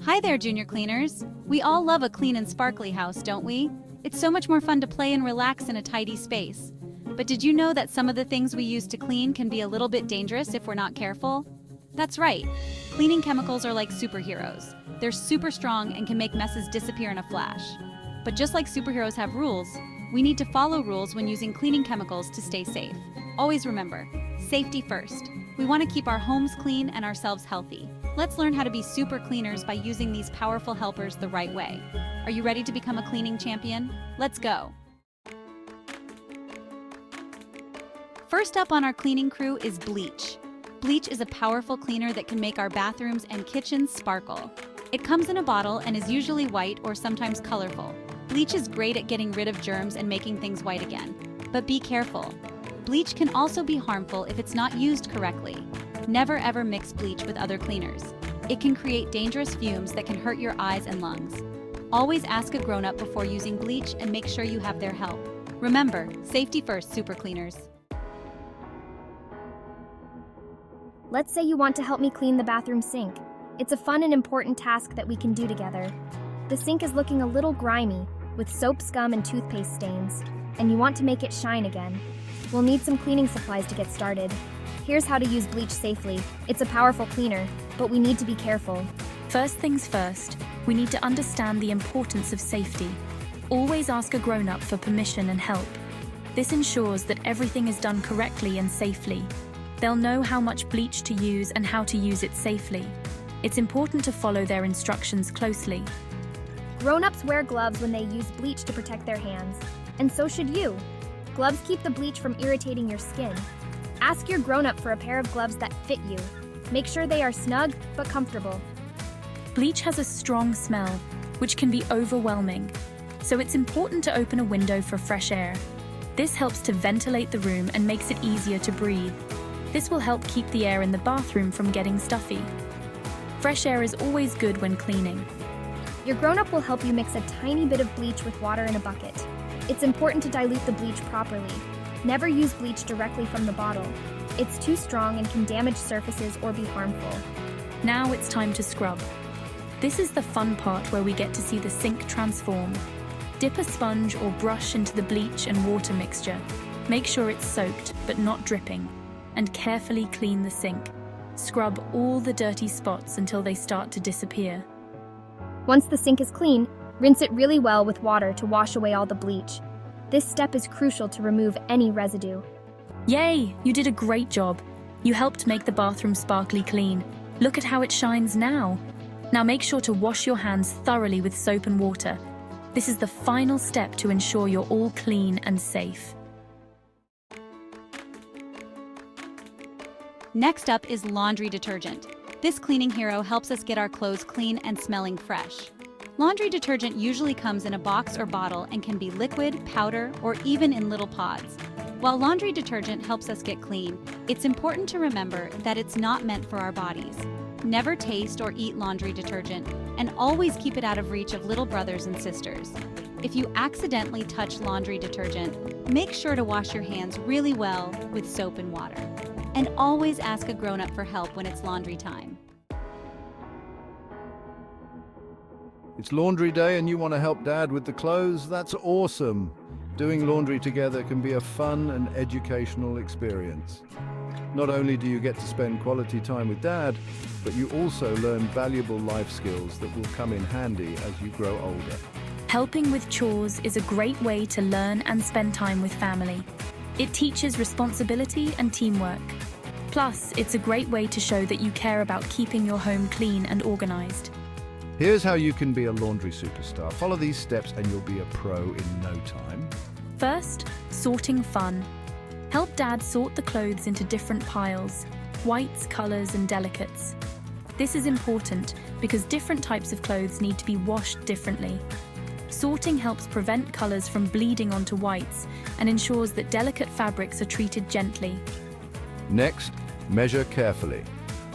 Hi there, junior cleaners. We all love a clean and sparkly house, don't we? It's so much more fun to play and relax in a tidy space. But did you know that some of the things we use to clean can be a little bit dangerous if we're not careful? That's right. Cleaning chemicals are like superheroes. They're super strong and can make messes disappear in a flash. But just like superheroes have rules, we need to follow rules when using cleaning chemicals to stay safe. Always remember, safety first. We want to keep our homes clean and ourselves healthy. Let's learn how to be super cleaners by using these powerful helpers the right way. Are you ready to become a cleaning champion? Let's go! First up on our cleaning crew is bleach. Bleach is a powerful cleaner that can make our bathrooms and kitchens sparkle. It comes in a bottle and is usually white or sometimes colorful. Bleach is great at getting rid of germs and making things white again. But be careful. Bleach can also be harmful if it's not used correctly. Never ever mix bleach with other cleaners. It can create dangerous fumes that can hurt your eyes and lungs. Always ask a grown-up before using bleach and make sure you have their help. Remember, safety first, super cleaners. Let's say you want to help me clean the bathroom sink. It's a fun and important task that we can do together. The sink is looking a little grimy, with soap scum and toothpaste stains, and you want to make it shine again. We'll need some cleaning supplies to get started. Here's how to use bleach safely. It's a powerful cleaner, but we need to be careful. First things first, we need to understand the importance of safety. Always ask a grown-up for permission and help. This ensures that everything is done correctly and safely. They'll know how much bleach to use and how to use it safely. It's important to follow their instructions closely. Grown-ups wear gloves when they use bleach to protect their hands, and so should you. Gloves keep the bleach from irritating your skin. Ask your grown-up for a pair of gloves that fit you. Make sure they are snug but comfortable. Bleach has a strong smell, which can be overwhelming, so it's important to open a window for fresh air. This helps to ventilate the room and makes it easier to breathe. This will help keep the air in the bathroom from getting stuffy. Fresh air is always good when cleaning. Your grown-up will help you mix a tiny bit of bleach with water in a bucket. It's important to dilute the bleach properly. Never use bleach directly from the bottle. It's too strong and can damage surfaces or be harmful. Now it's time to scrub. This is the fun part where we get to see the sink transform. Dip a sponge or brush into the bleach and water mixture. Make sure it's soaked but not dripping, and carefully clean the sink. Scrub all the dirty spots until they start to disappear. Once the sink is clean, rinse it really well with water to wash away all the bleach. This step is crucial to remove any residue. Yay! You did a great job. You helped make the bathroom sparkly clean. Look at how it shines now. Now make sure to wash your hands thoroughly with soap and water. This is the final step to ensure you're all clean and safe. Next up is laundry detergent. This cleaning hero helps us get our clothes clean and smelling fresh. Laundry detergent usually comes in a box or bottle and can be liquid, powder, or even in little pods. While laundry detergent helps us get clean, it's important to remember that it's not meant for our bodies. Never taste or eat laundry detergent, and always keep it out of reach of little brothers and sisters. If you accidentally touch laundry detergent, make sure to wash your hands really well with soap and water. And always ask a grown-up for help when it's laundry time. It's laundry day and you want to help Dad with the clothes? That's awesome! Doing laundry together can be a fun and educational experience. Not only do you get to spend quality time with Dad, but you also learn valuable life skills that will come in handy as you grow older. Helping with chores is a great way to learn and spend time with family. It teaches responsibility and teamwork. Plus, it's a great way to show that you care about keeping your home clean and organized. Here's how you can be a laundry superstar. Follow these steps and you'll be a pro in no time. First, sorting fun. Help Dad sort the clothes into different piles, whites, colors, and delicates. This is important because different types of clothes need to be washed differently. Sorting helps prevent colors from bleeding onto whites and ensures that delicate fabrics are treated gently. Next, measure carefully.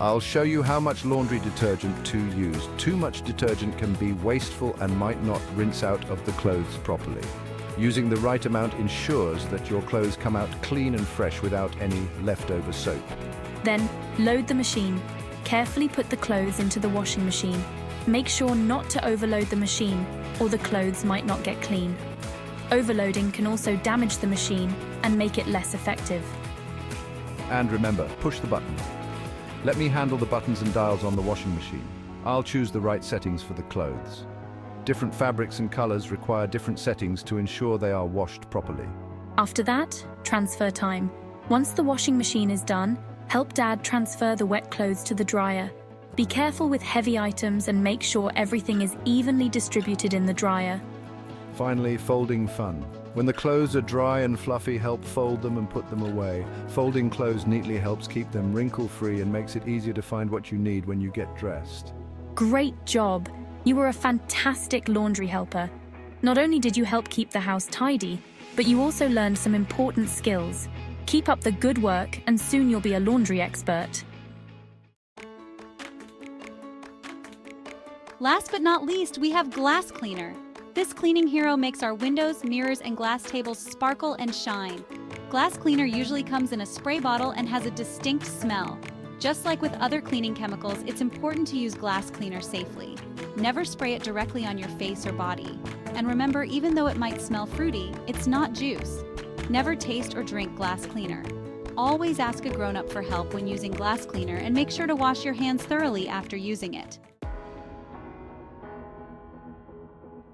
I'll show you how much laundry detergent to use. Too much detergent can be wasteful and might not rinse out of the clothes properly. Using the right amount ensures that your clothes come out clean and fresh without any leftover soap. Then, load the machine. Carefully put the clothes into the washing machine. Make sure not to overload the machine, or the clothes might not get clean. Overloading can also damage the machine and make it less effective. And remember, push the button. Let me handle the buttons and dials on the washing machine. I'll choose the right settings for the clothes. Different fabrics and colors require different settings to ensure they are washed properly. After that, transfer time. Once the washing machine is done, help Dad transfer the wet clothes to the dryer. Be careful with heavy items and make sure everything is evenly distributed in the dryer. Finally, folding fun. When the clothes are dry and fluffy, help fold them and put them away. Folding clothes neatly helps keep them wrinkle-free and makes it easier to find what you need when you get dressed. Great job! You were a fantastic laundry helper. Not only did you help keep the house tidy, but you also learned some important skills. Keep up the good work and soon you'll be a laundry expert. Last but not least, we have glass cleaner. This cleaning hero makes our windows, mirrors, and glass tables sparkle and shine. Glass cleaner usually comes in a spray bottle and has a distinct smell. Just like with other cleaning chemicals, it's important to use glass cleaner safely. Never spray it directly on your face or body. And remember, even though it might smell fruity, it's not juice. Never taste or drink glass cleaner. Always ask a grown-up for help when using glass cleaner and make sure to wash your hands thoroughly after using it.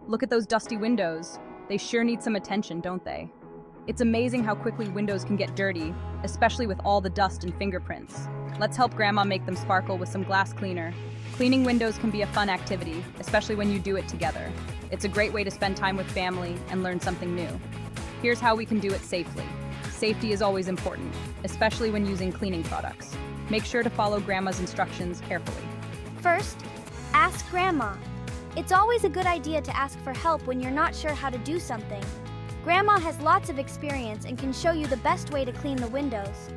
Look at those dusty windows. They sure need some attention, don't they? It's amazing how quickly windows can get dirty, especially with all the dust and fingerprints. Let's help Grandma make them sparkle with some glass cleaner. Cleaning windows can be a fun activity, especially when you do it together. It's a great way to spend time with family and learn something new. Here's how we can do it safely. Safety is always important, especially when using cleaning products. Make sure to follow Grandma's instructions carefully. First, ask Grandma. It's always a good idea to ask for help when you're not sure how to do something. Grandma has lots of experience and can show you the best way to clean the windows.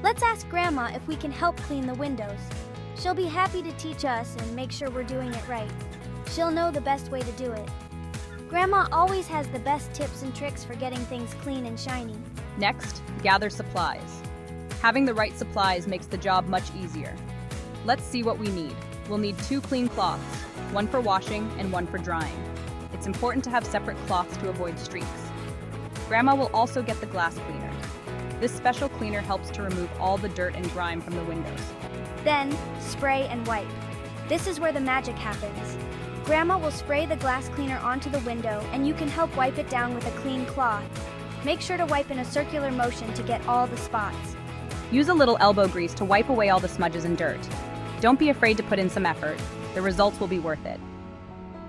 Let's ask Grandma if we can help clean the windows. She'll be happy to teach us and make sure we're doing it right. She'll know the best way to do it. Grandma always has the best tips and tricks for getting things clean and shiny. Next, gather supplies. Having the right supplies makes the job much easier. Let's see what we need. We'll need 2 clean cloths, one for washing and one for drying. It's important to have separate cloths to avoid streaks. Grandma will also get the glass cleaner. This special cleaner helps to remove all the dirt and grime from the windows. Then, spray and wipe. This is where the magic happens. Grandma will spray the glass cleaner onto the window and you can help wipe it down with a clean cloth. Make sure to wipe in a circular motion to get all the spots. Use a little elbow grease to wipe away all the smudges and dirt. Don't be afraid to put in some effort. The results will be worth it.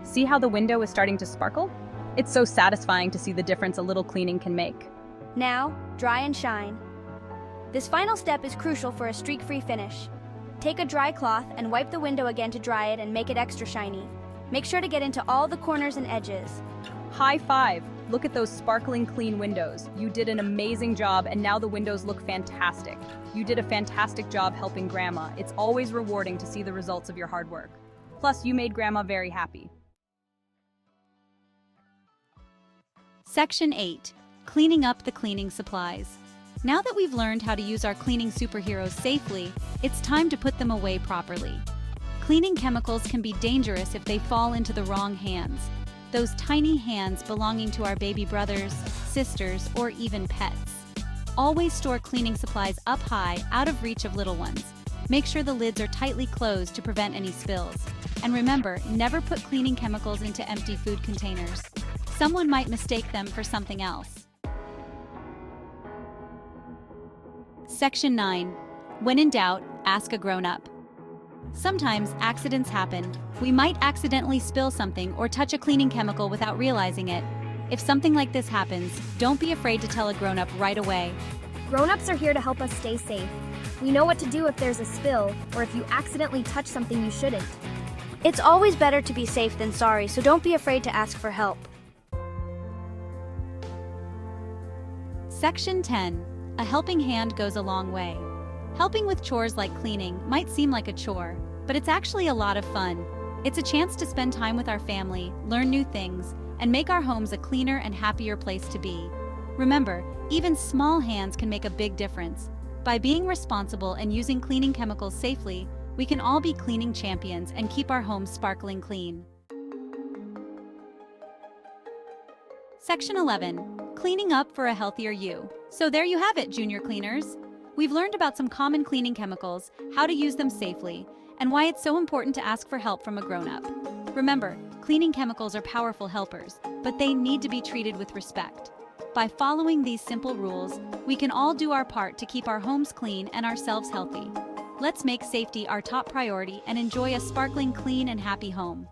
See how the window is starting to sparkle? It's so satisfying to see the difference a little cleaning can make. Now, dry and shine. This final step is crucial for a streak-free finish. Take a dry cloth and wipe the window again to dry it and make it extra shiny. Make sure to get into all the corners and edges. High five! Look at those sparkling clean windows. You did an amazing job and now the windows look fantastic. You did a fantastic job helping Grandma. It's always rewarding to see the results of your hard work. Plus, you made Grandma very happy. Section 8. Cleaning up the cleaning supplies. Now that we've learned how to use our cleaning superheroes safely, it's time to put them away properly. Cleaning chemicals can be dangerous if they fall into the wrong hands. Those tiny hands belonging to our baby brothers, sisters, or even pets. Always store cleaning supplies up high, out of reach of little ones. Make sure the lids are tightly closed to prevent any spills. And remember, never put cleaning chemicals into empty food containers. Someone might mistake them for something else. Section 9. When in doubt, ask a grown-up. Sometimes accidents happen. We might accidentally spill something or touch a cleaning chemical without realizing it. If something like this happens, don't be afraid to tell a grown-up right away. Grown-ups are here to help us stay safe. We know what to do if there's a spill or if you accidentally touch something you shouldn't. It's always better to be safe than sorry, so don't be afraid to ask for help. Section 10. A helping hand goes a long way. Helping with chores like cleaning might seem like a chore, but it's actually a lot of fun. It's a chance to spend time with our family, learn new things, and make our homes a cleaner and happier place to be. Remember, even small hands can make a big difference. By being responsible and using cleaning chemicals safely, we can all be cleaning champions and keep our homes sparkling clean. Section 11. Cleaning up for a healthier you. So there you have it, junior cleaners. We've learned about some common cleaning chemicals, how to use them safely, and why it's so important to ask for help from a grown-up. Remember, cleaning chemicals are powerful helpers, but they need to be treated with respect. By following these simple rules, we can all do our part to keep our homes clean and ourselves healthy. Let's make safety our top priority and enjoy a sparkling, clean, and happy home.